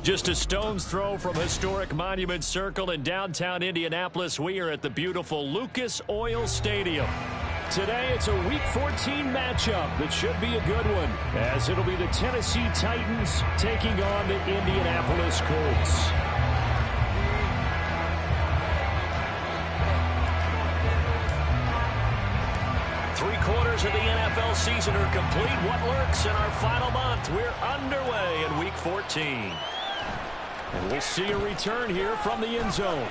Just a stone's throw from historic Monument Circle in downtown Indianapolis, we are at the beautiful Lucas Oil Stadium. Today, it's a Week 14 matchup that should be a good one, as it'll be the Tennessee Titans taking on the Indianapolis Colts. Three-quarters of the NFL season are complete. What lurks in our final month? We're underway in Week 14. And we'll see a return here from the end zone.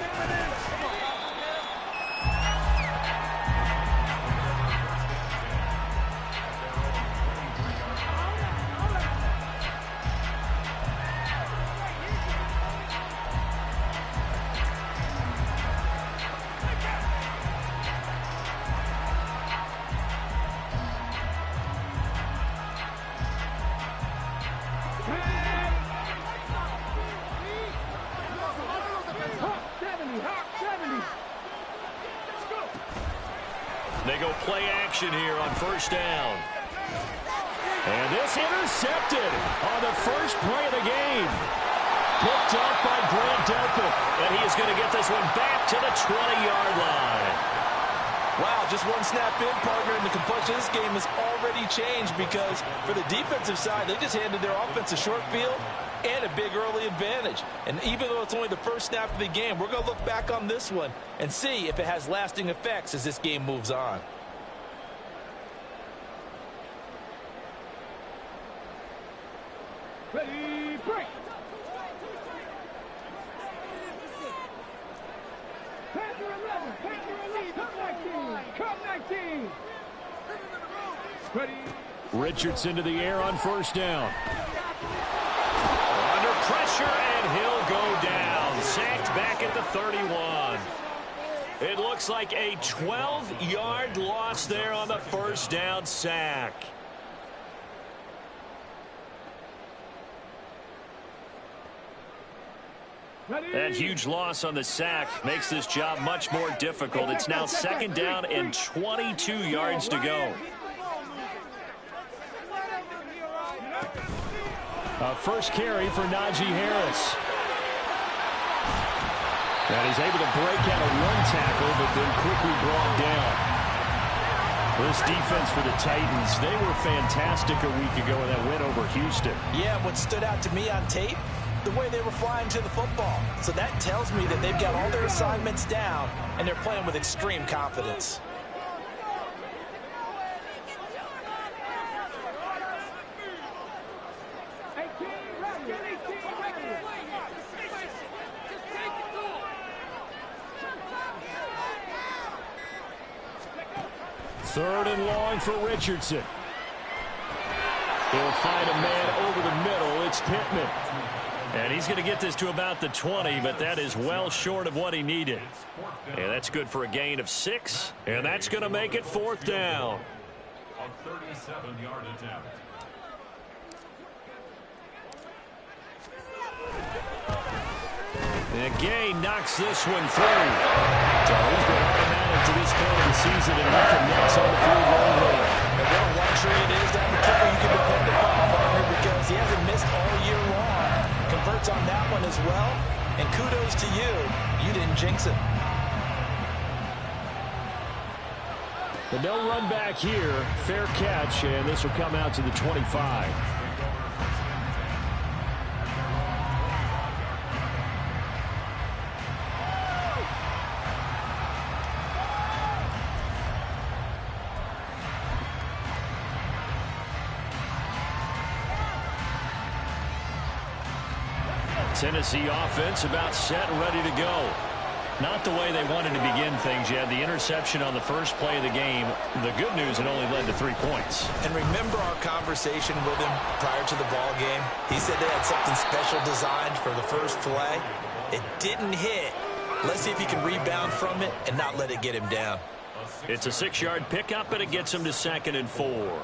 They go play action here on first down. And this intercepted on the first play of the game. Picked up by Grant Delpit. And he is going to get this one back to the 20-yard line. Wow, just one snap in, partner, and the complexion of this game has already changed because for the defensive side, they just handed their offense a short field and a big early advantage. And even though it's only the first snap of the game, we're going to look back on this one and see if it has lasting effects as this game moves on. Ready, break! Panther 11, Panther 11, come 19, Ready. Richardson to the air on first down. Under pressure, and he'll go down. Sacked back at the 31. It looks like a 12-yard loss there on the first down sack. That huge loss on the sack makes this job much more difficult. It's now second down and 22 yards to go. First carry for Najee Harris. And he's able to break out a run tackle, but then quickly brought down. This defense for the Titans, they were fantastic a week ago in that win over Houston. Yeah, what stood out to me on tape, the way they were flying to the football. So that tells me that they've got all their assignments down, and they're playing with extreme confidence. Third and long for Richardson. He'll find a man over the middle. It's Pittman. And he's going to get this to about the 20, but that is well short of what he needed. And that's good for a gain of 6. And that's going to make it fourth down. A 37-yard attempt. And Gay knocks this one through. So he's been automatic to this point of the season, and he can next on the field goal line. And what a luxury it is to have a kicker you can depend upon, partner, because he hasn't missed all year long. Converts on that one as well, and kudos to you. You didn't jinx it. But no run back here. Fair catch, and this will come out to the 25. Tennessee offense about set and ready to go. Not the way they wanted to begin things yet. The interception on the first play of the game. The good news, it only led to 3 points. And remember our conversation with him prior to the ball game? He said they had something special designed for the first play. It didn't hit. Let's see if he can rebound from it and not let it get him down. It's a 6-yard pickup, and it gets him to 2nd and 4.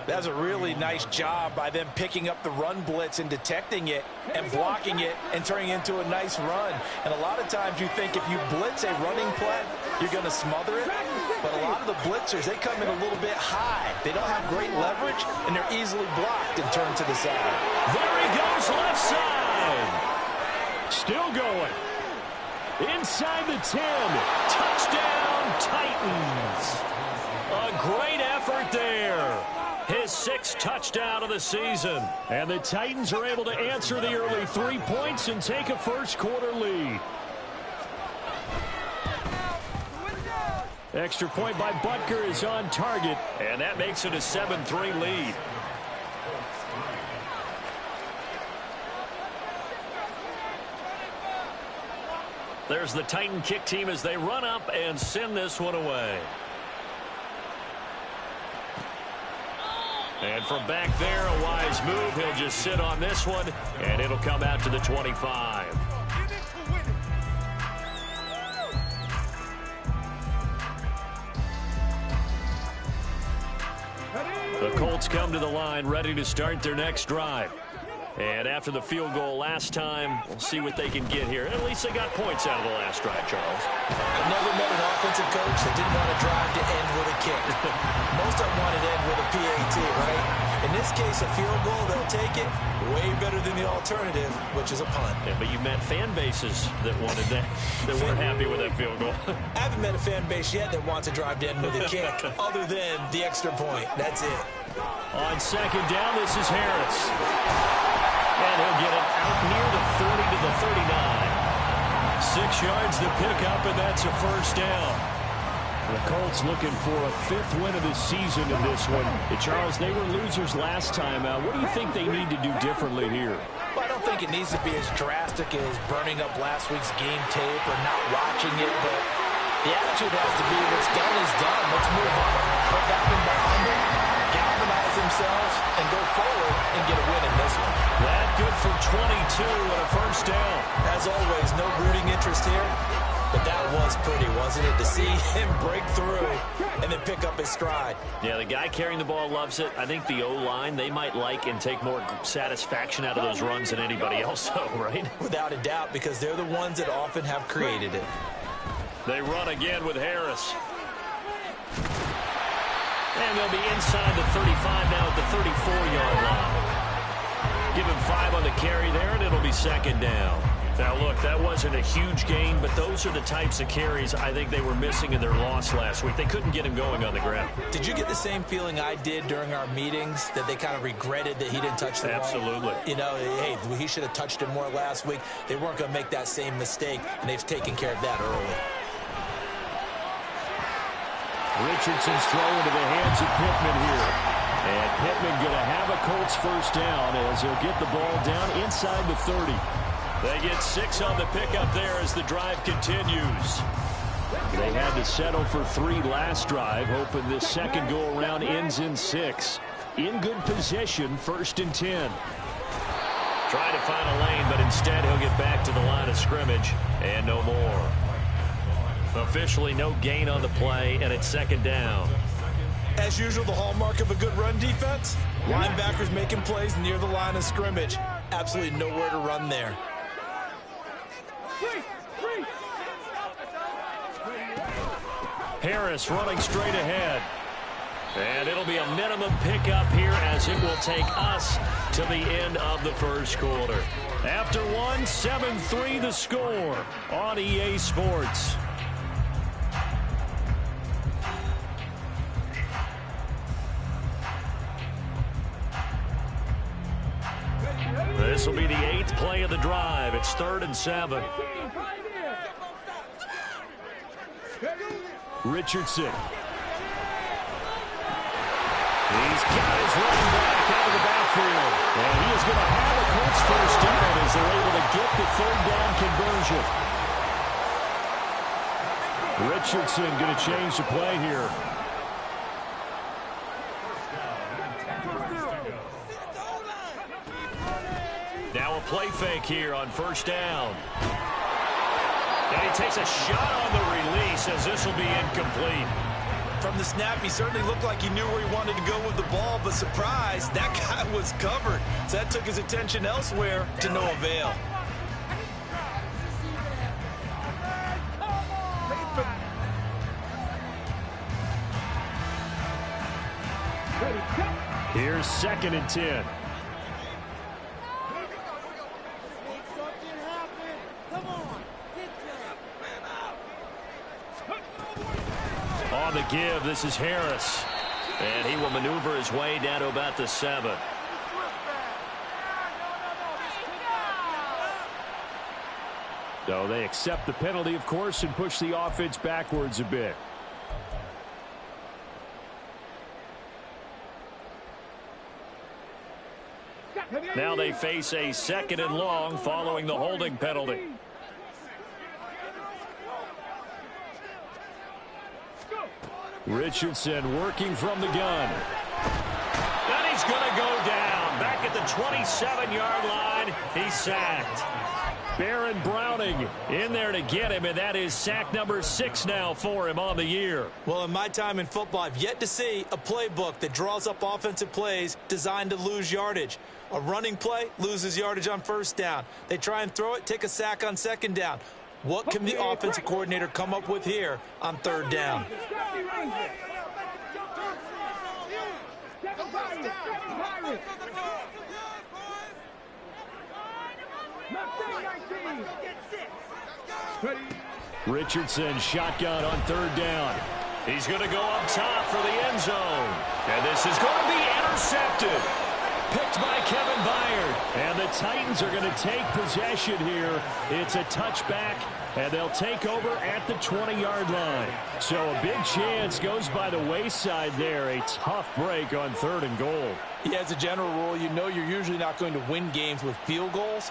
That's a really nice job by them picking up the run blitz and detecting it and blocking it and turning it into a nice run. And a lot of times you think if you blitz a running play, you're going to smother it. But a lot of the blitzers, they come in a little bit high. They don't have great leverage, and they're easily blocked and turned to the side. There he goes, left side. Still going. Inside the 10. Touchdown, Titans. A great effort there. His 6th touchdown of the season. And the Titans are able to answer the early 3 points and take a first-quarter lead. Extra point by Butker is on target, and that makes it a 7-3 lead. There's the Titan kick team as they run up and send this one away. And from back there, a wise move. He'll just sit on this one, and it'll come out to the 25. The Colts come to the line, ready to start their next drive. And after the field goal last time, we'll see what they can get here. At least they got points out of the last drive, Charles. I've never met an offensive coach that didn't want to drive to end with a kick. Most of them want it to end with a PAT, right? In this case, a field goal, they'll take it. Way better than the alternative, which is a punt. Yeah, but you met fan bases that wanted that, that weren't happy with that field goal. I haven't met a fan base yet that wants to drive to end with a kick, other than the extra point. That's it. On second down, this is Harris. And he'll get it out near the 40 to the 39. 6 yards to pick up, and that's a first down. The Colts looking for a 5th win of the season in this one. Charles, they were losers last time out. What do you think they need to do differently here? Well, I don't think it needs to be as drastic as burning up last week's game tape or not watching it, but the attitude has to be what's done is done. Let's move on. Put that one behind them, galvanize themselves, and go forward and get a win in this one. That good for 22 and a first down. As always, no rooting interest here. But that was pretty, wasn't it? To see him break through and then pick up his stride. Yeah, the guy carrying the ball loves it. I think the O-line, they might like and take more satisfaction out of those runs than anybody else, though, right? Without a doubt, because they're the ones that often have created it. They run again with Harris. And they'll be inside the 35 now at the 34-yard line. Give him 5 on the carry there, and it'll be second down. Now, look, that wasn't a huge gain, but those are the types of carries I think they were missing in their loss last week. They couldn't get him going on the ground. Did you get the same feeling I did during our meetings, that they kind of regretted that he didn't touch the ball? Absolutely. You know, hey, he should have touched it more last week. They weren't going to make that same mistake, and they've taken care of that early. Richardson's throw into the hands of Pittman here. And Pittman going to have a Colts first down as he'll get the ball down inside the 30. They get 6 on the pickup there as the drive continues. They had to settle for 3 last drive, hoping this second go-around ends in 6. In good position, 1st and 10. Trying to find a lane, but instead he'll get back to the line of scrimmage, and no more. Officially no gain on the play, and it's second down. As usual, the hallmark of a good run defense, linebackers making plays near the line of scrimmage. Absolutely nowhere to run there. Harris running straight ahead. And it'll be a minimum pickup here as it will take us to the end of the first quarter. After 1, 7-3 the score on EA Sports. This will be the 8th play of the drive. It's 3rd and 7. Richardson. He's got his running back out of the backfield. And he is going to have a Colts first down as they're able to get the 3rd down conversion. Richardson going to change the play here. Now a play fake here on first down. And he takes a shot on the release as this will be incomplete. From the snap, he certainly looked like he knew where he wanted to go with the ball, but surprise, that guy was covered. So that took his attention elsewhere to no avail. Here's 2nd and 10. On the give, this is Harris. And he will maneuver his way down to about the 7. So they accept the penalty, of course, and push the offense backwards a bit. Now they face a 2nd and long following the holding penalty. Richardson working from the gun. And he's going to go down. Back at the 27-yard line, he's sacked. Baron Browning in there to get him, and that is sack number 6 now for him on the year. Well, in my time in football, I've yet to see a playbook that draws up offensive plays designed to lose yardage. A running play loses yardage on 1st down. They try and throw it, take a sack on 2nd down. What can the offensive coordinator come up with here on 3rd down? Richardson shotgun on 3rd down. He's going to go up top for the end zone. And this is going to be intercepted. Picked by Kevin Byard. And the Titans are going to take possession here. It's a touchback, and they'll take over at the 20-yard line. So a big chance goes by the wayside there. A tough break on 3rd and goal. Yeah, as a general rule, you know you're usually not going to win games with field goals.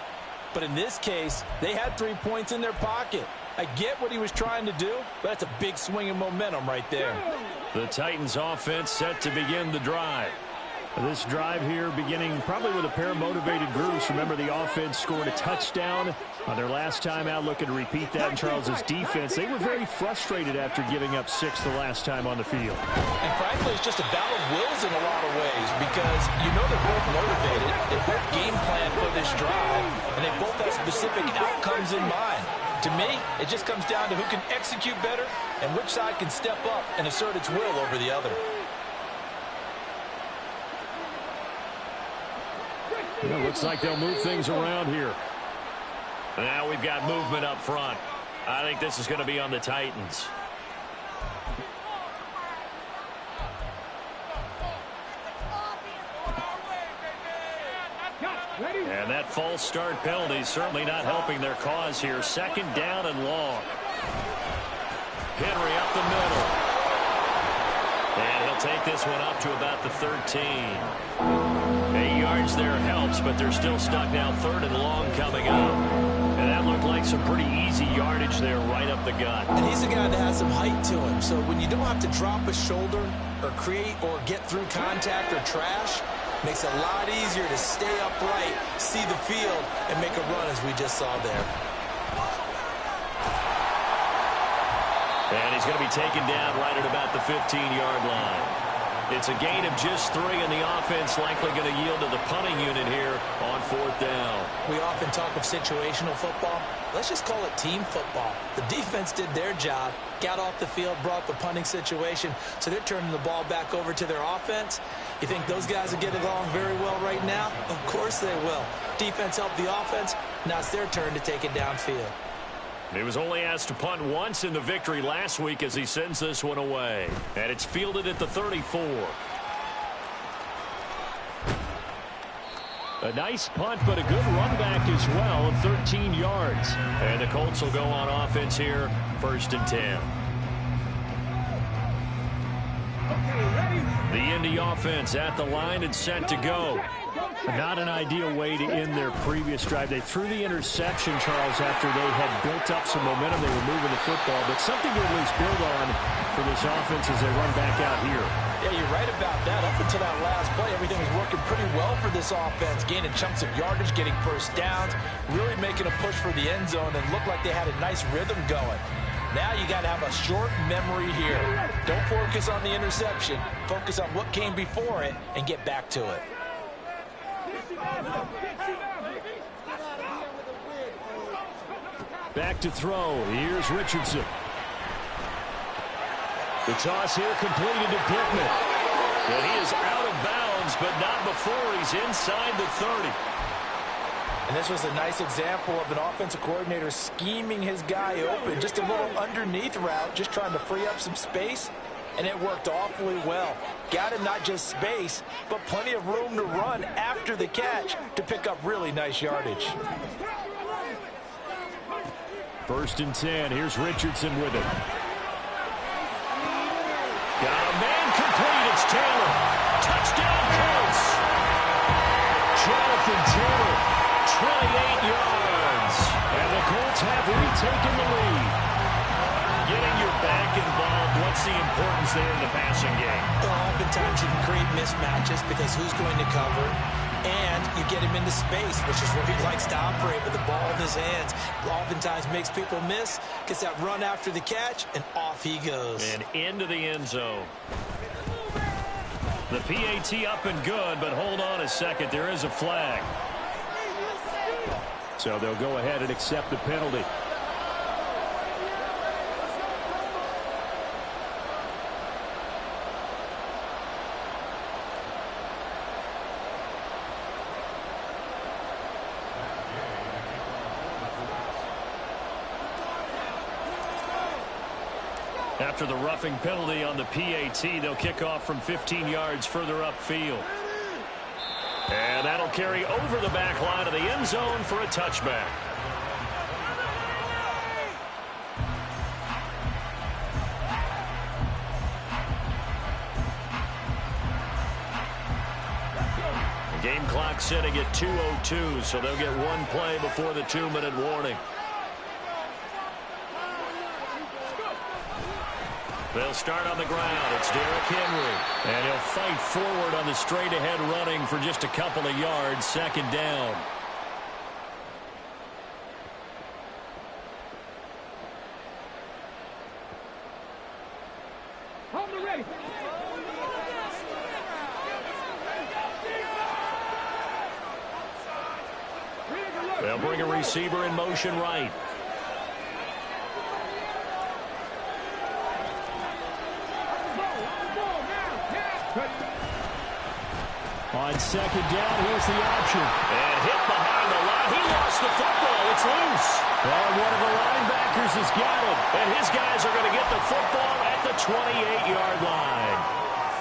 But in this case, they had 3 points in their pocket. I get what he was trying to do, but that's a big swing of momentum right there. The Titans offense set to begin the drive. This drive here beginning probably with a pair of motivated groups. Remember, the offense scored a touchdown on their last time out, looking to repeat that in Charles's defense. They were very frustrated after giving up 6 the last time on the field. And frankly, it's just a battle of wills in a lot of ways because you know they're both motivated. They both game plan for this drive, and they both have specific outcomes in mind. To me, it just comes down to who can execute better and which side can step up and assert its will over the other. Well, looks like they'll move things around here. Now we've got movement up front. I think this is going to be on the Titans. And that false start penalty is certainly not helping their cause here. 2nd down and long. Henry up the middle. And he'll take this one up to about the 13. 8 yards there helps, but they're still stuck now. 3rd and long coming up. And that looked like some pretty easy yardage there right up the gut. And he's a guy that has some height to him. So when you don't have to drop a shoulder or create or get through contact or trash, makes it a lot easier to stay upright, see the field, and make a run as we just saw there. And he's going to be taken down right at about the 15-yard line. It's a gain of just 3, and the offense likely going to yield to the punting unit here on 4th down. We often talk of situational football. Let's just call it team football. The defense did their job, got off the field, brought the punting situation, so they're turning the ball back over to their offense. You think those guys will get along very well right now? Of course they will. Defense helped the offense. Now it's their turn to take it downfield. He was only asked to punt once in the victory last week as he sends this one away. And it's fielded at the 34. A nice punt, but a good run back as well of 13 yards. And the Colts will go on offense here, 1st and 10. The Indy offense at the line and set to go. Not an ideal way to end their previous drive. They threw the interception, Charles, after they had built up some momentum. They were moving the football, but something to at least build on for this offense as they run back out here. Yeah, you're right about that. Up until that last play, everything was working pretty well for this offense, gaining chunks of yardage, getting 1st downs, really making a push for the end zone, and looked like they had a nice rhythm going. Now you got to have a short memory here. Don't focus on the interception. Focus on what came before it and get back to it. Back to throw. Here's Richardson. The toss here completed to Pittman. And he is out of bounds downs, but not before he's inside the 30. And this was a nice example of an offensive coordinator scheming his guy open. Just a little underneath route, just trying to free up some space, and it worked awfully well. Got him not just space, but plenty of room to run after the catch to pick up really nice yardage. 1st and 10. Here's Richardson with it. Got a man complete. It's Taylor. Touchdown, Colts. Jonathan Taylor, 28 yards. And the Colts have retaken the lead. Getting your back involved, what's the importance there in the passing game? Well, oftentimes you can create mismatches because who's going to cover, and you get him into space, which is where he likes to operate with the ball in his hands. Oftentimes makes people miss, gets that run after the catch, and off he goes. And into the end zone. The PAT up and good, but hold on a second. There is a flag. So they'll go ahead and accept the penalty. After the roughing penalty on the PAT, they'll kick off from 15 yards further upfield. And that'll carry over the back line of the end zone for a touchback. The game clock sitting at 2:02, so they'll get one play before the 2-minute warning. They'll start on the ground. It's Derrick Henry. And he'll fight forward on the straight-ahead running for just a couple of yards. 2nd down. Hold the ready. They'll bring a receiver in motion right. On 2nd down, here's the option. And hit behind the line. He lost the football. It's loose. And one of the linebackers has got it. And his guys are going to get the football at the 28-yard line.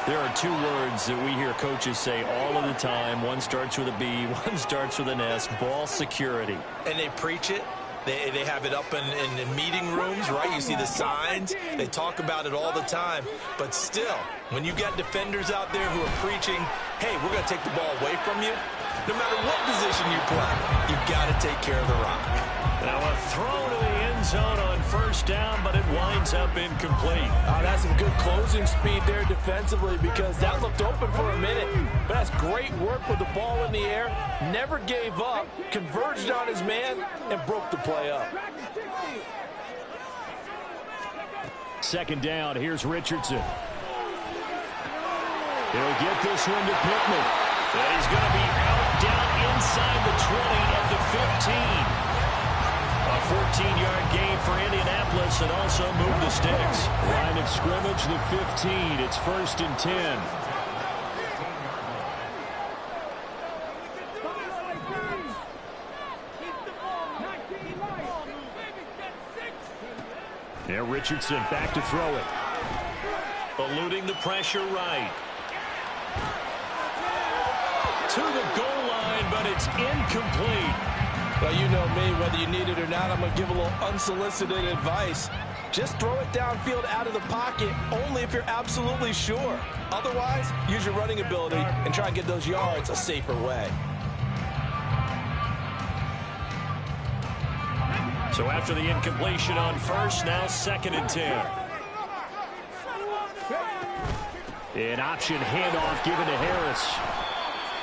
There are 2 words that we hear coaches say all of the time. One starts with a B, one starts with an S. Ball security. And they preach it. They have it up in meeting rooms, right? You see the signs. They talk about it all the time. But still, when you got defenders out there who are preaching, hey, we're going to take the ball away from you, no matter what position you play, you've got to take care of the rock. Now a throw to the end zone on 1st down, but it winds up incomplete. That's some good closing speed there defensively because that looked open for a minute. But that's great work with the ball in the air. Never gave up, converged on his man, and broke the play up. 2nd down, here's Richardson. He'll get this one to Pittman. And he's going to be out down inside the 20 of the 15. A 14-yard gain for Indianapolis and also move the sticks. Line of scrimmage, the 15. It's 1st and 10. Now Richardson back to throw it. Eluding the pressure right. To the goal line, but it's incomplete. Well, you know me, whether you need it or not, I'm going to give a little unsolicited advice. Just throw it downfield out of the pocket, only if you're absolutely sure. Otherwise, use your running ability and try and get those yards a safer way. So after the incompletion on 1st, now 2nd and 10. An option handoff given to Harris.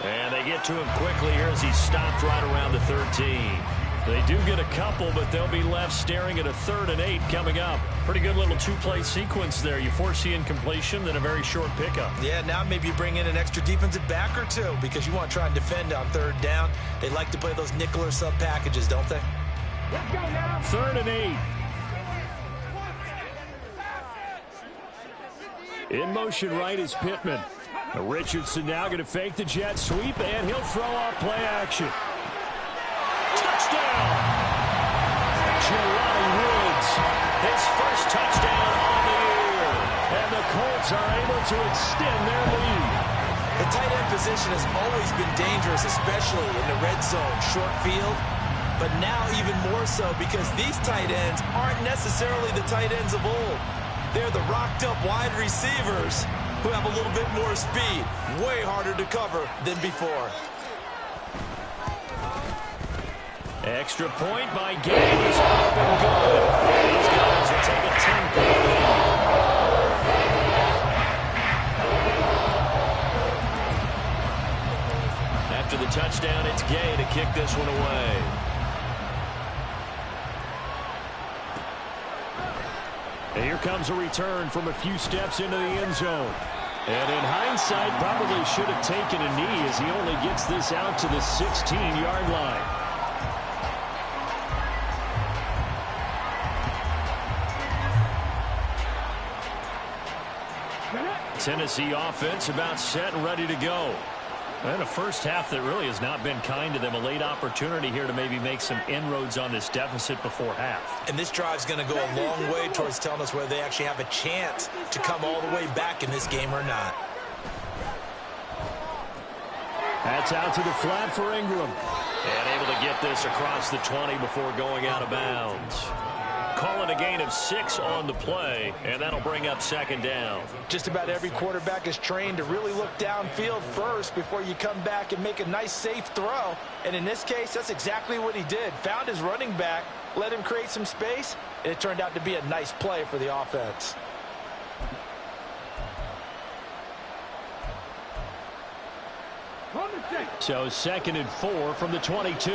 And they get to him quickly here as he stopped right around the 13. They do get a couple, but they'll be left staring at a 3rd and 8 coming up. Pretty good little 2-play sequence there. You force the incompletion, then a very short pickup. Yeah, now maybe you bring in an extra defensive back or 2 because you want to try and defend on 3rd down. They like to play those nickel or sub packages, don't they? 3rd and 8. In motion right is Pittman. Richardson now going to fake the jet sweep, and he'll throw off play action. Touchdown! Jelani Woods, his first touchdown on the year. And the Colts are able to extend their lead. The tight end position has always been dangerous, especially in the red zone, short field. But now even more so because these tight ends aren't necessarily the tight ends of old. They're the rocked-up wide receivers who have a little bit more speed. Way harder to cover than before. Extra point by Gaines. Up and good. These guys will take a 10-point lead. After the touchdown, it's Gay to kick this one away. And here comes a return from a few steps into the end zone. And in hindsight, probably should have taken a knee as he only gets this out to the 16-yard line. Tennessee offense about set and ready to go. And a first half that really has not been kind to them. A late opportunity here to maybe make some inroads on this deficit before half. And this drive's going to go a long way towards telling us whether they actually have a chance to come all the way back in this game or not. That's out to the flat for Ingram. And able to get this across the 20 before going out of bounds. Calling a gain of 6 on the play, and that'll bring up second down. Just about every quarterback is trained to really look downfield first before you come back and make a nice, safe throw. And in this case, that's exactly what he did. Found his running back, let him create some space, and it turned out to be a nice play for the offense. So 2nd and 4 from the 22.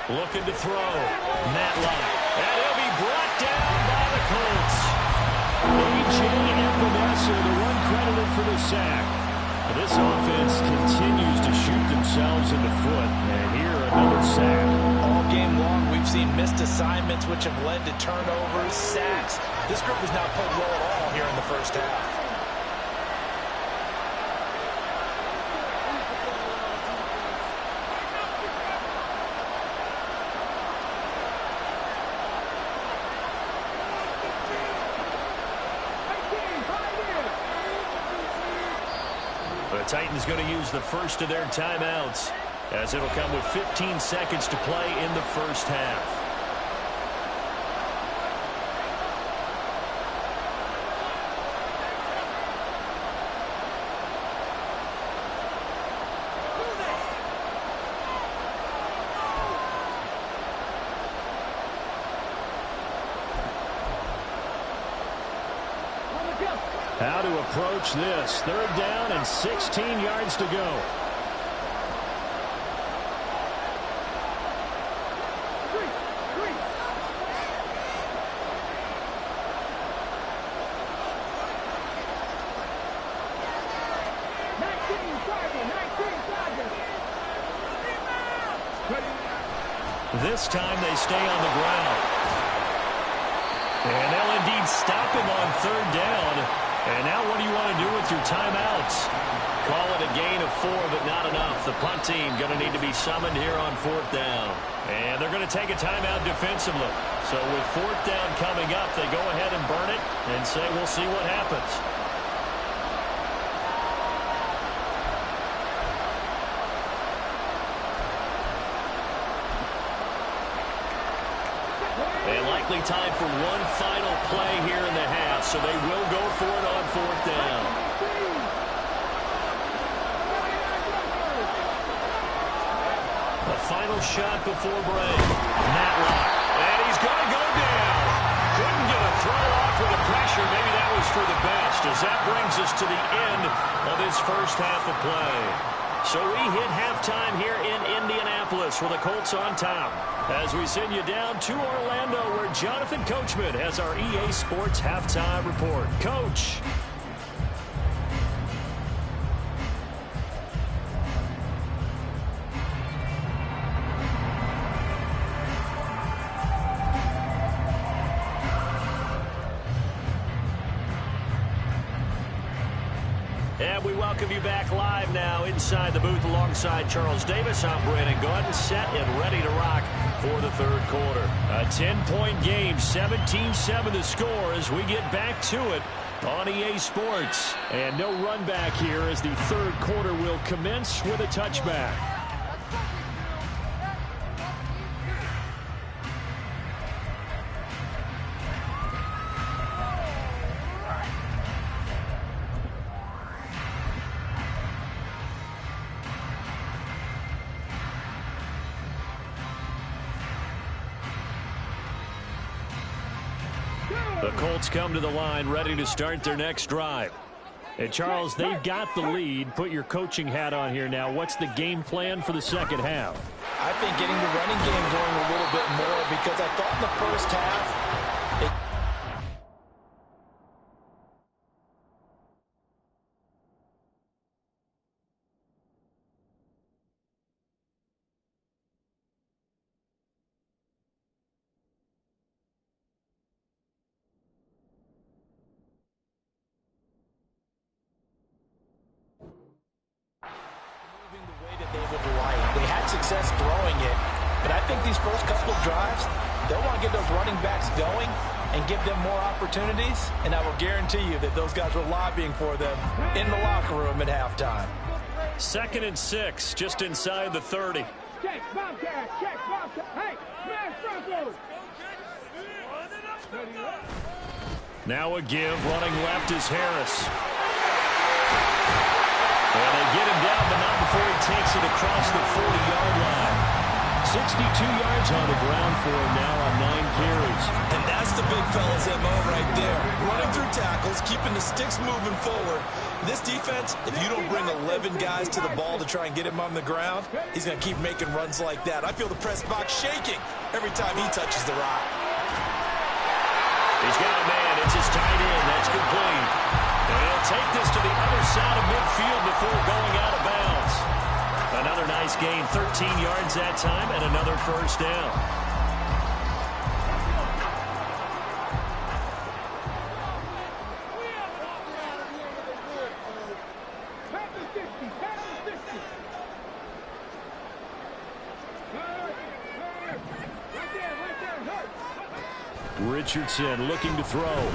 Looking to throw. Matlock. And he'll be brought down by the Colts. A.J. Epinesa, the one credited for the sack. This offense continues to shoot themselves in the foot. And here, another sack. All game long, we've seen missed assignments, which have led to turnovers, sacks. This group has not played well at all here in the first half. The Titans going to use the first of their timeouts, as it'll come with 15 seconds to play in the first half. How to approach this. 3rd down and 16 yards to go. This time they stay on the ground. And they'll indeed stop him on 3rd down. And now what do you want to do with your timeouts? Call it a gain of 4, but not enough. The punt team going to need to be summoned here on 4th down. And they're going to take a timeout defensively. So with 4th down coming up, they go ahead and burn it and say we'll see what happens. And likely time for one final play here in the half, so they will go for it on 4th down. The final shot before break. Matlock. And he's going to go down. Couldn't get a throw off with the pressure. Maybe that was for the best, as that brings us to the end of this first half of play. So we hit halftime here in Indianapolis with the Colts on top, as we send you down to Orlando, where Jonathan Coachman has our EA Sports Halftime Report. Coach. welcome you back live now inside the booth alongside Charles Davis. I'm Brandon Gaudin, set and ready to rock for the third quarter. A 10-point game, 17-7 the score as we get back to it on EA Sports. And no run back here as the third quarter will commence with a touchback. The Colts come to the line ready to start their next drive. And Charles, they've got the lead. Put your coaching hat on here now. What's the game plan for the second half? I think getting the running game going a little bit more, because I thought in the first half success throwing it, but I think these first couple of drives, they'll want to get those running backs going and give them more opportunities, and I will guarantee you that those guys were lobbying for them in the locker room at halftime. 2nd and 6, just inside the 30. Check, Bobcat, check, Bobcat. Hey, man, Broncos. Now a give, running left is Harris. And they get him down, but not before he takes it across the 40-yard line. 62 yards on the ground for him now on 9 carries. And that's the big fella's MO right there. Running through tackles, keeping the sticks moving forward. This defense, if you don't bring 11 guys to the ball to try and get him on the ground, he's going to keep making runs like that. I feel the press box shaking every time he touches the rock. He's got a man. It's his tight end. That's complete. And he'll take this to the other side of midfield before going out of bounds. Another nice gain, 13 yards that time, and another first down. Richardson looking to throw.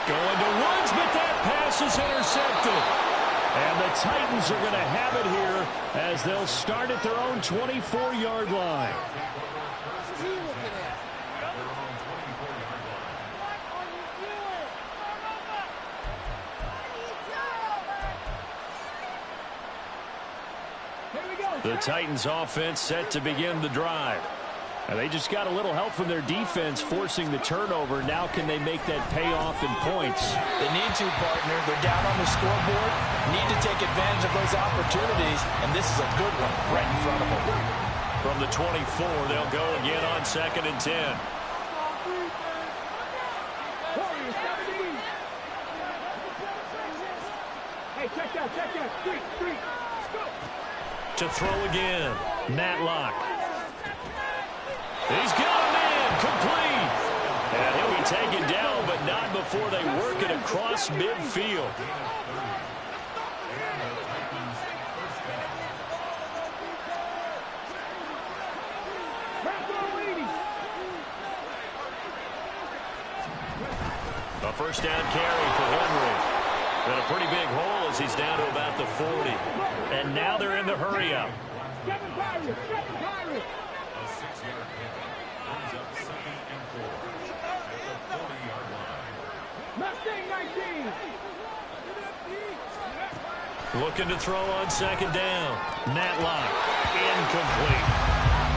Going to Woods, but that pass is intercepted. And the Titans are going to have it here as they'll start at their own 24-yard line. The Titans offense set to begin the drive. And they just got a little help from their defense forcing the turnover. Now can they make that pay off in points? They need to, partner. They're down on the scoreboard. Need to take advantage of those opportunities. And this is a good one right in front of them. From the 24, they'll go again on 2nd and 10. Hey, check that. Street. To throw again, Matlock. He's got a man, complete. And he'll be taken down, but not before they work it across midfield. A first down carry for Henry. And a pretty big hole as he's down to about the 40. And now they're in the hurry up. Seven Pirates. A 6-yard gain brings up 2nd and 4 at the 40-yard line. Mustang 19. Looking to throw on 2nd down. Matlock, incomplete.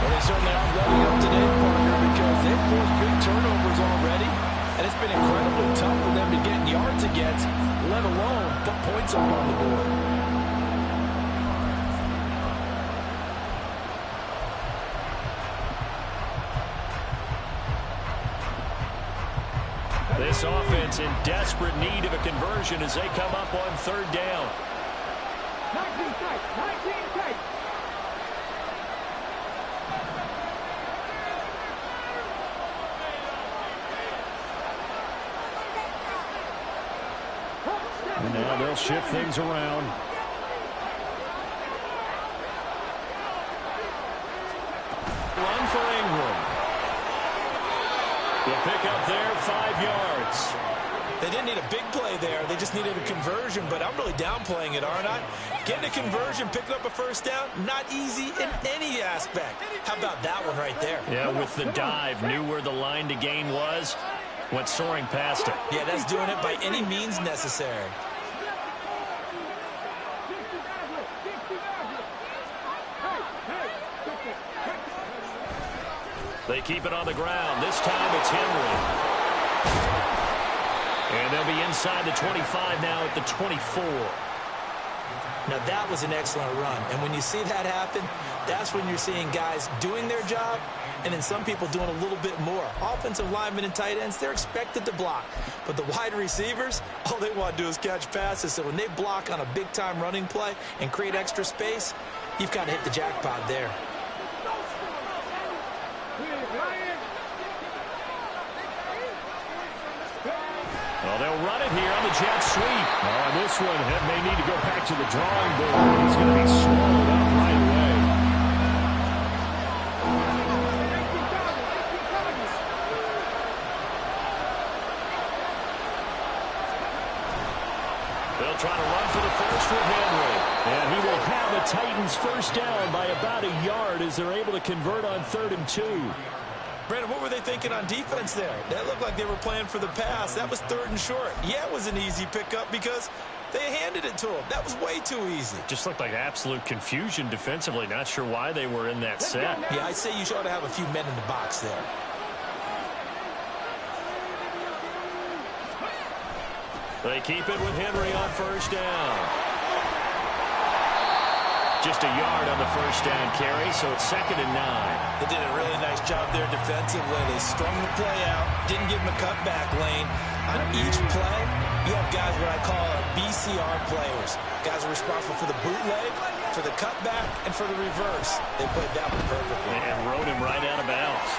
Well, they certainly aren't ready up today, partner, because they've forced big turnovers already, and it's been incredibly tough for them to get yards against, let alone put points up on the board. This offense in desperate need of a conversion as they come up on 3rd down. 19 tight. And now and they'll shift things around. Run for Ingram. The pickup there, 5 yards. They didn't need a big play there. They just needed a conversion, but I'm really downplaying it, aren't I? Getting a conversion, picking up a first down, not easy in any aspect. How about that one right there? Yeah, with the dive, knew where the line to gain was, went soaring past it. Yeah, that's doing it by any means necessary. They keep it on the ground. This time it's Henry. And they'll be inside the 25 now at the 24. Now, that was an excellent run. And when you see that happen, that's when you're seeing guys doing their job and then some people doing a little bit more. Offensive linemen and tight ends, they're expected to block. But the wide receivers, all they want to do is catch passes. So when they block on a big-time running play and create extra space, you've got to hit the jackpot there. Well, they'll run it here on the jet sweep. Oh, this one may need to go back to the drawing board. He's going to be swallowed up right away. They'll try to run for the first with Henry. And he will have the Titans first down by about a yard as they're able to convert on 3rd and 2. Brandon, what were they thinking on defense there? That looked like they were playing for the pass. That was 3rd and short. Yeah, it was an easy pickup because they handed it to him. That was way too easy. Just looked like absolute confusion defensively. Not sure why they were in that set. Yeah, I'd say you ought to have a few men in the box there. They keep it with Henry on first down. Just a yard on the first down carry, so it's 2nd and 9. They did a really nice job there defensively. They strung the play out, didn't give him a cutback lane. On each play, you have guys what I call BCR players. Guys are responsible for the bootleg, for the cutback, and for the reverse. They played that one perfectly. And rode him right out of bounds.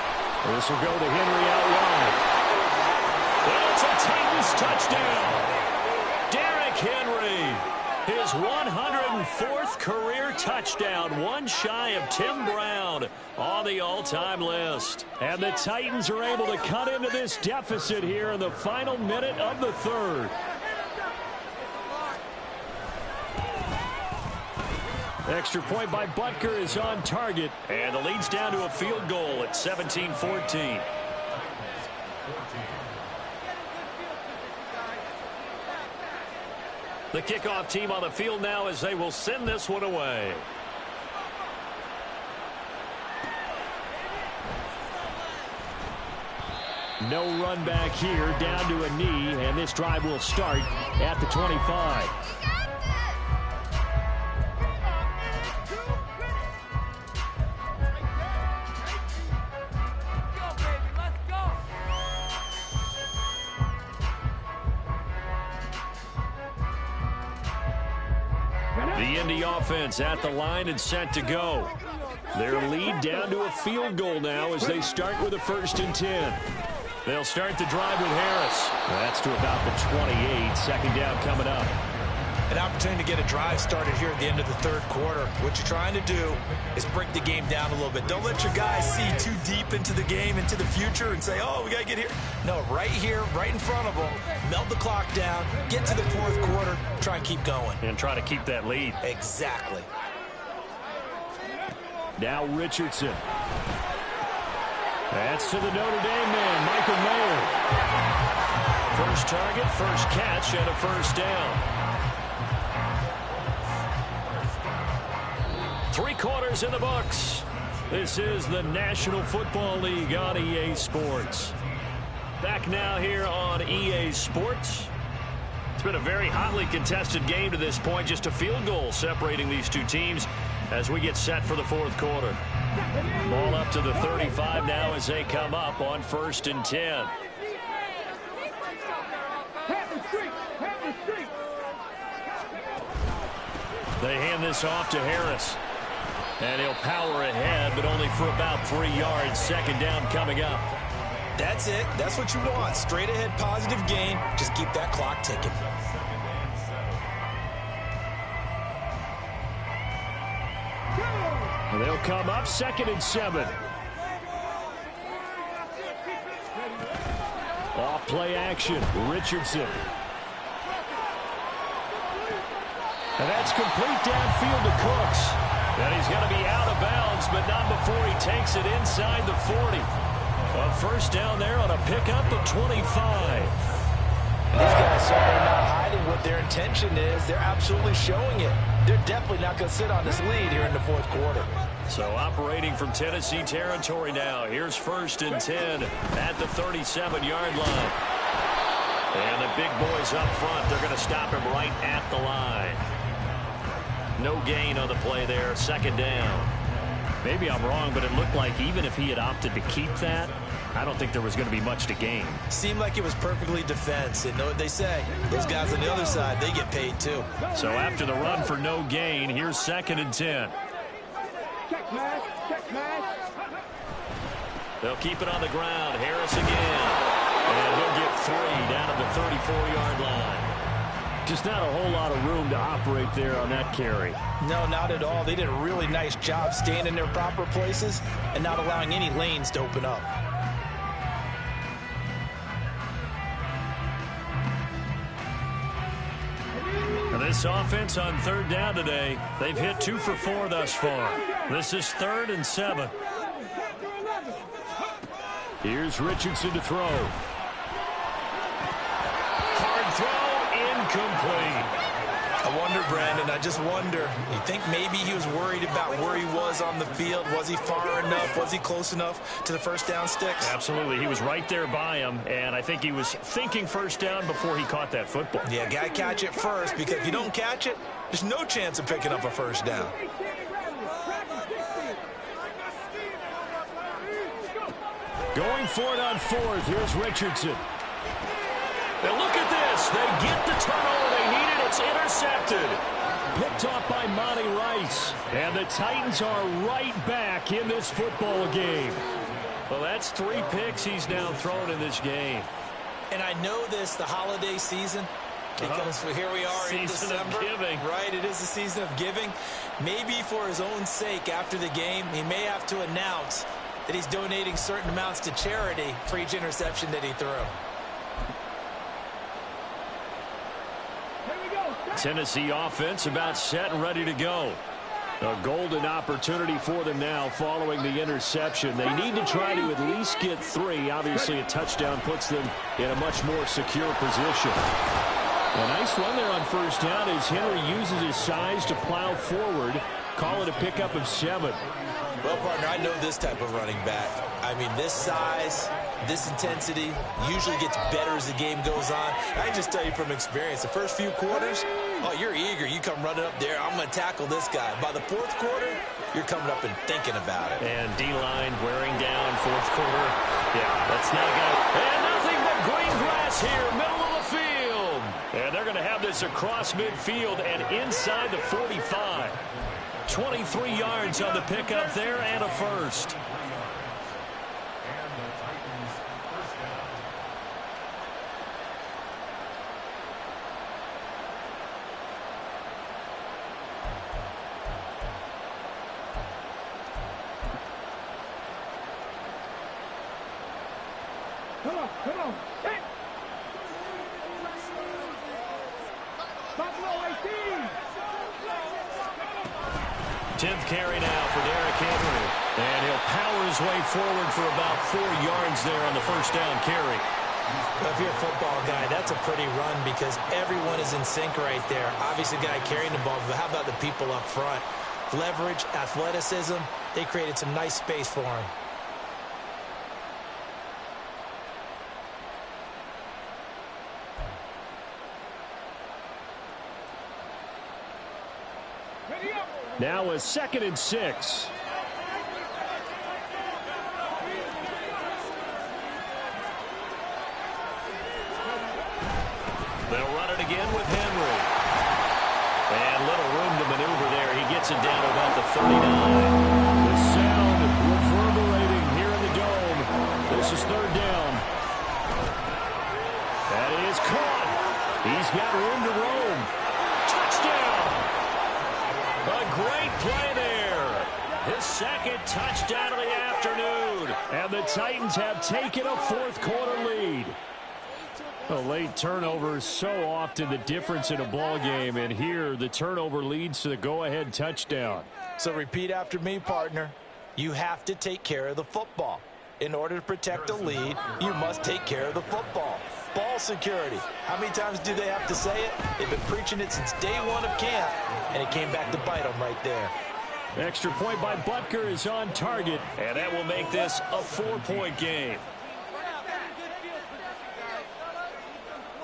This will go to Henry out wide. Well, it's a Titans touchdown. Derrick Henry. His 104th career touchdown, one shy of Tim Brown on the all-time list. And the Titans are able to cut into this deficit here in the final minute of the 3rd. Extra point by Butker is on target, and the lead's down to a field goal at 17-14. The kickoff team on the field now as they will send this one away. No run back here, down to a knee, and this drive will start at the 25. The Indy offense at the line and set to go. Their lead down to a field goal now as they start with a 1st and 10. They'll start the drive with Harris. That's to about the 28. 2nd down coming up. An opportunity to get a drive started here at the end of the 3rd quarter. What you're trying to do is break the game down a little bit. Don't let your guys see too deep into the game, into the future, and say, oh, we got to get here. No, right here, right in front of them, melt the clock down, get to the 4th quarter, try and keep going. And try to keep that lead. Exactly. Now Richardson. That's to the Notre Dame man, Michael Mayer. First target, first catch, and a 1st down. 3 quarters in the books. This is the National Football League on EA Sports. Back now here on EA Sports. It's been a very hotly contested game to this point. Just a field goal separating these two teams as we get set for the 4th quarter. Ball up to the 35 now as they come up on 1st and 10. They hand this off to Harris. And he'll power ahead, but only for about 3 yards. 2nd down coming up. That's it. That's what you want. Straight ahead positive gain. Just keep that clock ticking. And they'll come up 2nd and 7. Off play action, Richardson. And that's complete downfield to Cooks. And he's going to be out of bounds, but not before he takes it inside the 40. A first down there on a pickup of 25. These guys certainly not hiding what their intention is. They're absolutely showing it. They're definitely not going to sit on this lead here in the 4th quarter. So operating from Tennessee territory now. Here's 1st and 10 at the 37-yard line. And the big boys up front, they're going to stop him right at the line. No gain on the play there, 2nd down. Maybe I'm wrong, but it looked like even if he had opted to keep that, I don't think there was going to be much to gain. Seemed like it was perfectly defense. And know what they say, those guys on the other side, they get paid too. So after the run for no gain, here's 2nd and 10. Check pass, check pass. They'll keep it on the ground. Harris again. And he'll get 3 down at the 34-yard line. Just not a whole lot of room to operate there on that carry. No, not at all. They did a really nice job staying in their proper places and not allowing any lanes to open up. And this offense on 3rd down today, they've hit 2 for 4 thus far. This is 3rd and 7. Here's Richardson to throw. Hard throw. Incomplete. I wonder, Brandon, I just wonder. You think maybe he was worried about where he was on the field? Was he far enough? Was he close enough to the first down sticks? Absolutely. He was right there by him, and I think he was thinking first down before he caught that football. Yeah, got to catch it first, because if you don't catch it, there's no chance of picking up a first down. Going for it on 4th. Here's Richardson. Now look at this. They get the turnover they needed. It's intercepted. Picked off by Monty Rice. And the Titans are right back in this football game. Well, that's 3 picks he's now thrown in this game. And I know this, the holiday season, because here we are in December. Season of giving. Right, it is the season of giving. Maybe for his own sake after the game, he may have to announce that he's donating certain amounts to charity for each interception that he threw. Tennessee offense about set and ready to go. A golden opportunity for them now following the interception. They need to try to at least get 3. Obviously, a touchdown puts them in a much more secure position. A nice run there on first down as Henry uses his size to plow forward. Call it a pickup of 7. Well, partner, I know this type of running back. I mean, this size, this intensity usually gets better as the game goes on. I can just tell you from experience, the first few quarters, oh, you're eager. You come running up there, I'm going to tackle this guy. By the 4th quarter, you're coming up and thinking about it. And D-line wearing down 4th quarter. Yeah, that's not going to... And nothing but green grass here, middle of the field. And they're going to have this across midfield and inside the 45. 23 yards on the pickup there and a first. Come on. Hey! Buffalo 18! 10th carry now for Derrick Henry. And he'll power his way forward for about 4 yards there on the first down carry. Well, if you're a football guy, that's a pretty run because everyone is in sync right there. Obviously, the guy carrying the ball, but how about the people up front? Leverage, athleticism, they created some nice space for him. Now a 2nd and 6. They'll run it again with Henry. And little room to maneuver there. He gets it down to about the 39. The sound reverberating here in the dome. This is 3rd down. That is caught. He's got room to roam. Touchdown. A great play there. his second touchdown of the afternoon. And the Titans have taken a fourth-quarter lead. A late turnover is so often the difference in a ball game, and here the turnover leads to the go-ahead touchdown. So repeat after me, partner. You have to take care of the football. In order to protect a lead, you must take care of the football. Ball security. How many times do they have to say it? They've been preaching it since day one of camp, and it came back to bite them right there. Extra point by Butker is on target, and that will make this a 4-point game.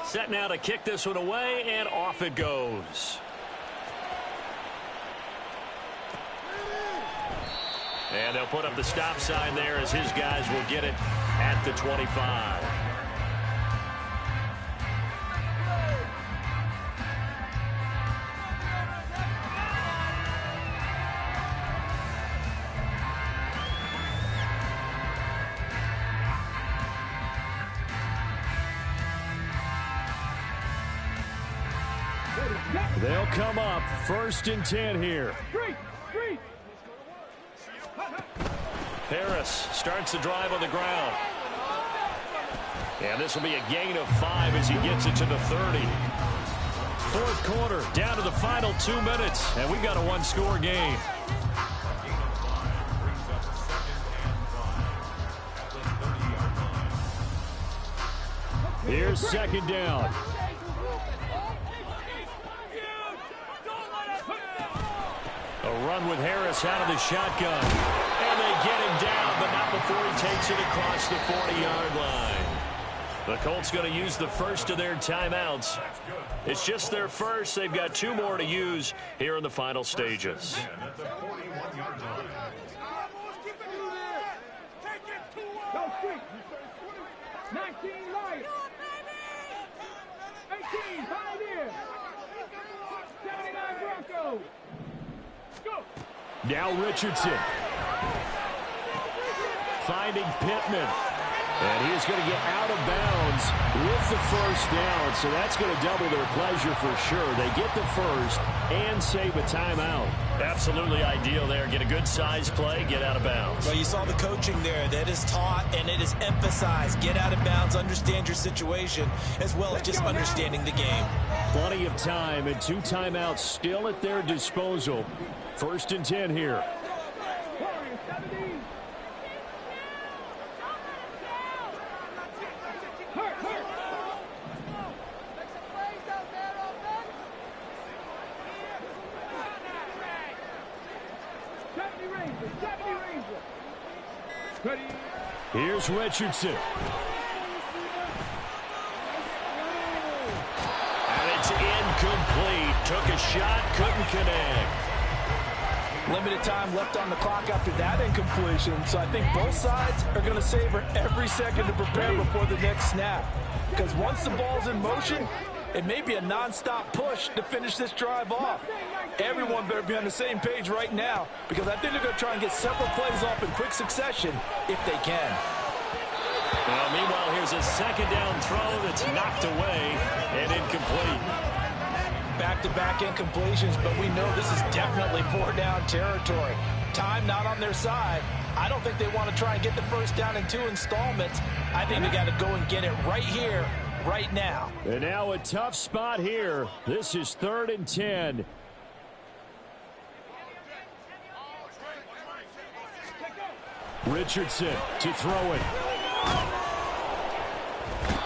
Set now to kick this one away, and off it goes. And they'll put up the stop sign there as his guys will get it at the 25. They'll come up 1st and 10 here. Harris starts the drive on the ground. And this will be a gain of 5 as he gets it to the 30. Fourth quarter, down to the final 2 minutes, and we've got a one-score game. Here's 2nd down. A run with Harris out of the shotgun. And they get him down, but not before he takes it across the 40-yard line. The Colts going to use the first of their timeouts. It's just their first. They've got 2 more to use here in the final stages. Go quick. 19 Lions. 18 Pioneers. 79 Broncos. Go. Now Richardson. Finding Pittman. And he is going to get out of bounds with the first down. So that's going to double their pleasure for sure. They get the first and save a timeout. Absolutely ideal there. Get a good size play, get out of bounds. Well, you saw the coaching there. That is taught and it is emphasized. Get out of bounds, understand your situation, as well as just understanding the game. Plenty of time and 2 timeouts still at their disposal. 1st and 10 here. Here's Richardson. And it's incomplete. Took a shot, couldn't connect. Limited time left on the clock after that incompletion, so I think both sides are going to savor every second to prepare before the next snap. Because once the ball's in motion, it may be a non-stop push to finish this drive off. Everyone better be on the same page right now, because I think they're going to try and get several plays off in quick succession if they can. Well, meanwhile, here's a 2nd down throw that's knocked away and incomplete. Back-to-back incompletions, but we know this is definitely 4-down territory. Time not on their side. I don't think they want to try and get the first down in 2 installments. I think they got to go and get it right here, right now. And now a tough spot here. This is 3rd and 10. Richardson to throw it.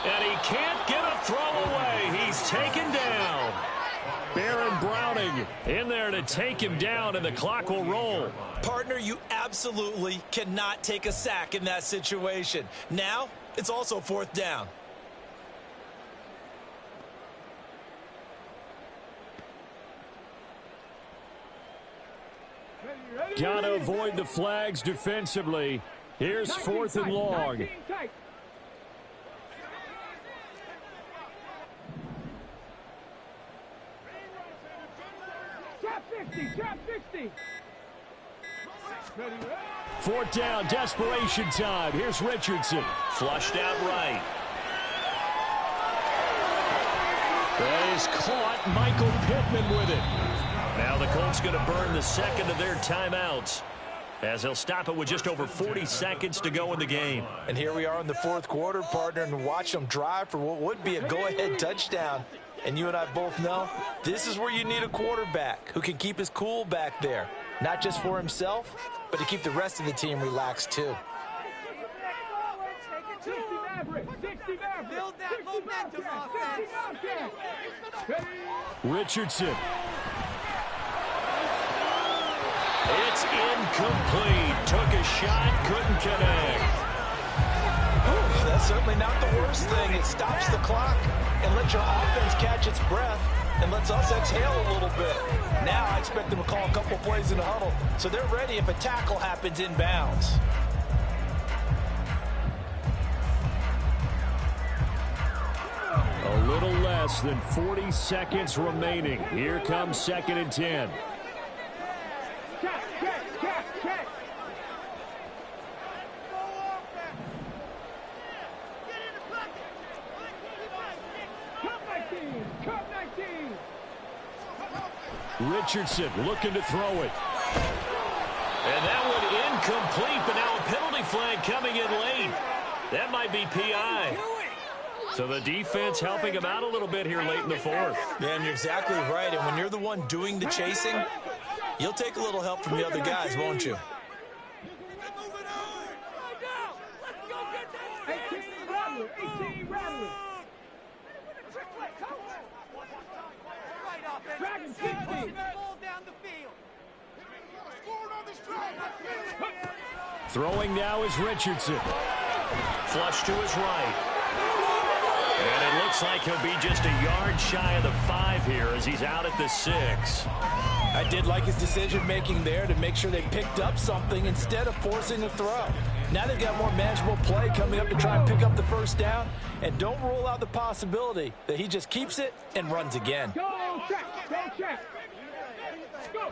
And he can't get a throw away. He's taken down. Baron Browning in there to take him down, and the clock will roll. Partner, you absolutely cannot take a sack in that situation. Now, it's also 4th down. Got to avoid the flags defensively. Here's 4th and long. Trap 60. 4th down, desperation time. Here's Richardson. Flushed out right. That is caught. Michael Pittman with it. Now the Colts going to burn the 2nd of their timeouts. as he'll stop it with just over 40 seconds to go in the game. And here we are in the fourth quarter, partner, and watch them drive for what would be a go-ahead touchdown. And you and I both know this is where you need a quarterback who can keep his cool back there, not just for himself, but to keep the rest of the team relaxed too. Build that momentum, offense. Richardson. It's incomplete. Took a shot, couldn't connect. Ooh, that's certainly not the worst thing. It stops the clock and lets your offense catch its breath and lets us exhale a little bit. Now I expect them to call a couple plays in the huddle so they're ready if a tackle happens inbounds. A little less than 40 seconds remaining. Here comes 2nd and 10. Check. Cut 19. Richardson looking to throw it. And that one incomplete, but now a penalty flag coming in late. That might be PI. So the defense helping him out a little bit here late in the fourth. Yeah, and you're exactly right. And when you're the one doing the chasing, you'll take a little help from the other guys, won't you? 18 Rattler. Dragon 60. Down the field. Throwing now is Richardson. Flush to his right. And it looks like he'll be just a yard shy of the 5 here as he's out at the 6. I did like his decision-making there to make sure they picked up something instead of forcing a throw. Now they've got more manageable play coming up to try and pick up the first down. And don't rule out the possibility that he just keeps it and runs again. Go check. Go.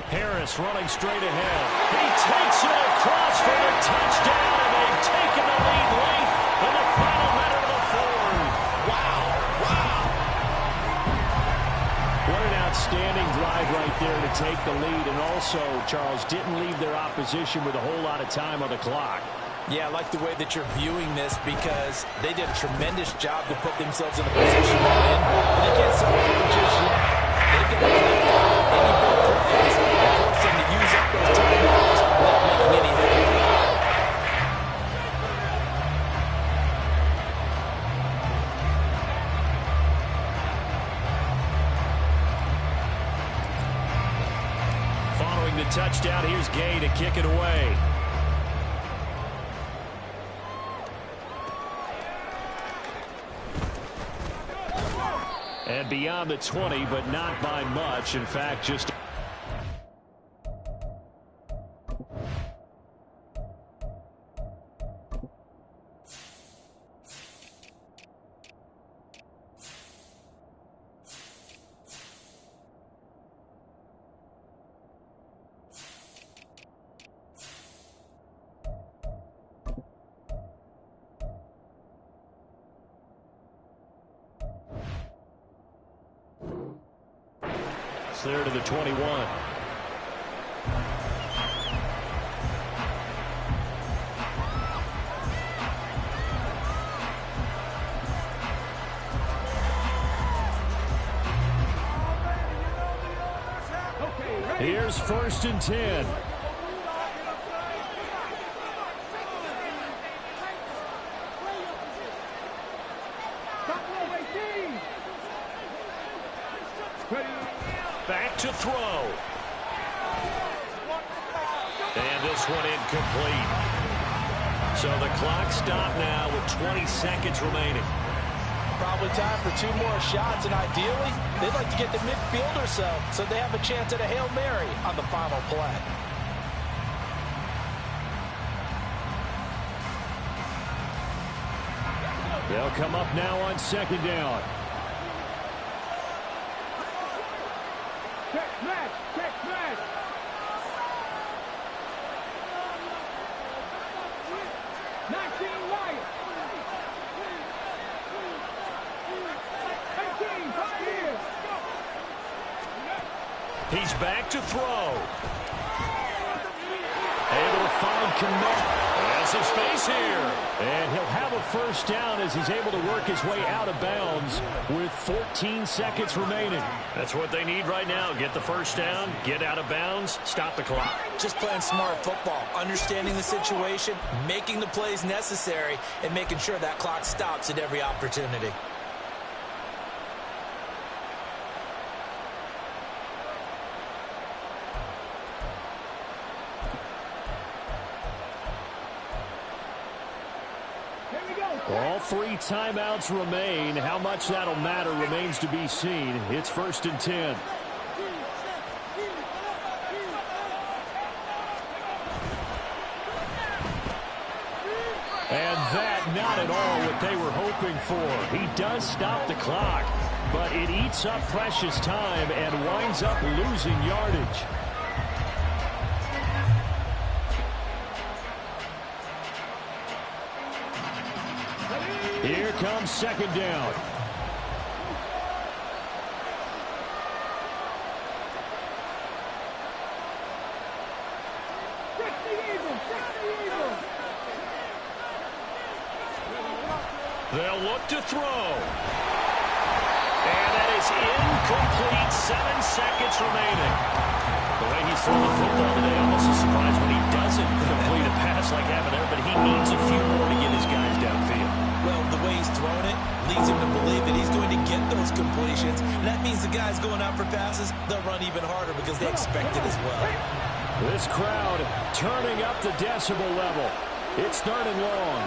Harris running straight ahead. He takes it across for a touchdown, and they've taken the lead late in the final minute of the fourth. Wow. What an outstanding drive right there to take the lead, and also, Charles, didn't leave their opposition with a whole lot of time on the clock. Yeah, I like the way that you're viewing this because they did a tremendous job to put themselves in a position to win. And they can't celebrate just yet. They've got to play any big plays and force them to use up those timeouts without making any headway. Following the touchdown, here's Gay to kick it away. And beyond the 20, but not by much. In fact, just... there to the 21. Here's 1st and 10. Back to throw. And this one incomplete. So the clock stopped now with 20 seconds remaining. Probably time for 2 more shots, and ideally, they'd like to get to midfield or so they have a chance at a Hail Mary on the final play. They'll come up now on 2nd down. Check smash. 19 Wyatt. 18 right here. He's back to throw. find command. There's some space here. And he'll have a first down as he's able to work his way out of bounds with 14 seconds remaining. That's what they need right now. Get the first down, get out of bounds, stop the clock. Just playing smart football, understanding the situation, making the plays necessary, and making sure that clock stops at every opportunity. All 3 timeouts remain. How much that'll matter remains to be seen. It's 1st and 10. And that, not at all what they were hoping for. He does stop the clock, but it eats up precious time and winds up losing yardage. Here comes 2nd down. They'll look to throw. And that is incomplete. 7 seconds remaining. The way he's throwing the football today, almost a surprise when he doesn't complete a pass like that there, but he needs a few more to get his guys downfield. Well, the way he's throwing it leads him to believe that he's going to get those completions. And that means the guys going out for passes, they'll run even harder because they expect it as well. This crowd turning up the decibel level. It's 3rd and long.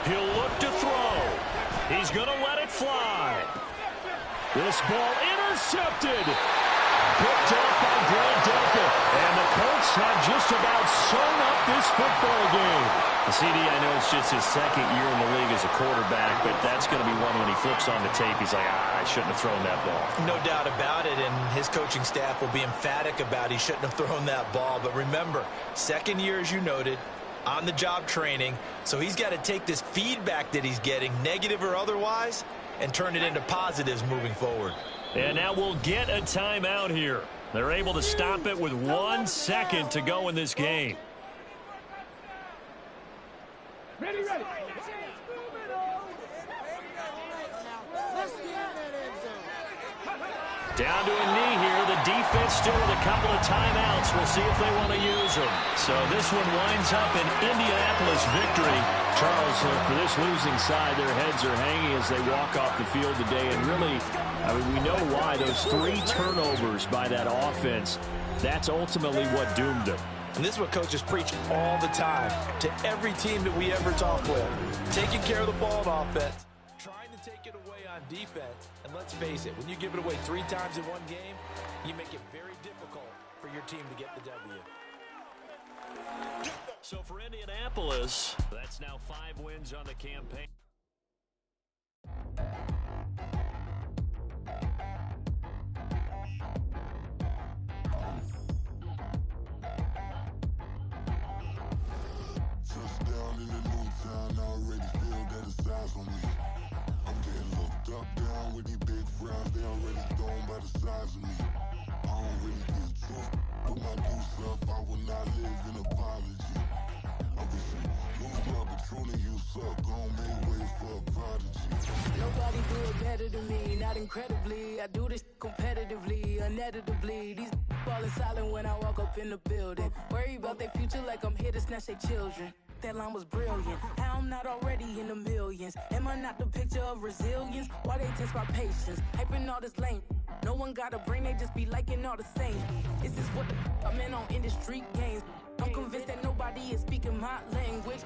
He'll look to throw. He's going to let it fly. This ball intercepted. Picked up by Greg Delpit. And the Colts have just about sewn up this football game. The CD, I know it's just his 2nd year in the league as a quarterback, but that's going to be one when he flips on the tape. He's like, I shouldn't have thrown that ball. No doubt about it, and his coaching staff will be emphatic about he shouldn't have thrown that ball. But remember, 2nd year, as you noted, on-the-job training, so he's got to take this feedback that he's getting, negative or otherwise, and turn it into positives moving forward. And now we'll get a timeout here. They're able to stop it with 1 second to go in this game. Ready. Down to a knee here. The defense still with a couple of timeouts. We'll see if they want to use them. So this one winds up an Indianapolis victory. Charles, for this losing side, their heads are hanging as they walk off the field today. And really, I mean, we know why. Those 3 turnovers by that offense, that's ultimately what doomed them. And this is what coaches preach all the time to every team that we ever talk with. Taking care of the ball on offense, trying to take it away on defense. And let's face it, when you give it away 3 times in one game, you make it very difficult for your team to get the W. So for Indianapolis, that's now 5 wins on the campaign. Touchdown in the new town, I already feel that it's eyes on me. I'm getting looked up, down with these big frowns, they already thrown by the size of me. I don't really get too put my deuce up, I will not live in apology. I wish you lose my Patron and you suck, gon' make way for a prodigy. Nobody do it better than me, not incredibly. I do this competitively, uneditably. These falling silent when I walk up in the building. Worry about their future like I'm here to snatch their children. That line was brilliant. How I'm not already in the millions? Am I not the picture of resilience? Why they test my patience? Hyping all this lame. No one got a brain, they just be liking all the same. This is what the I'm in on industry games. I'm convinced that nobody is speaking my language.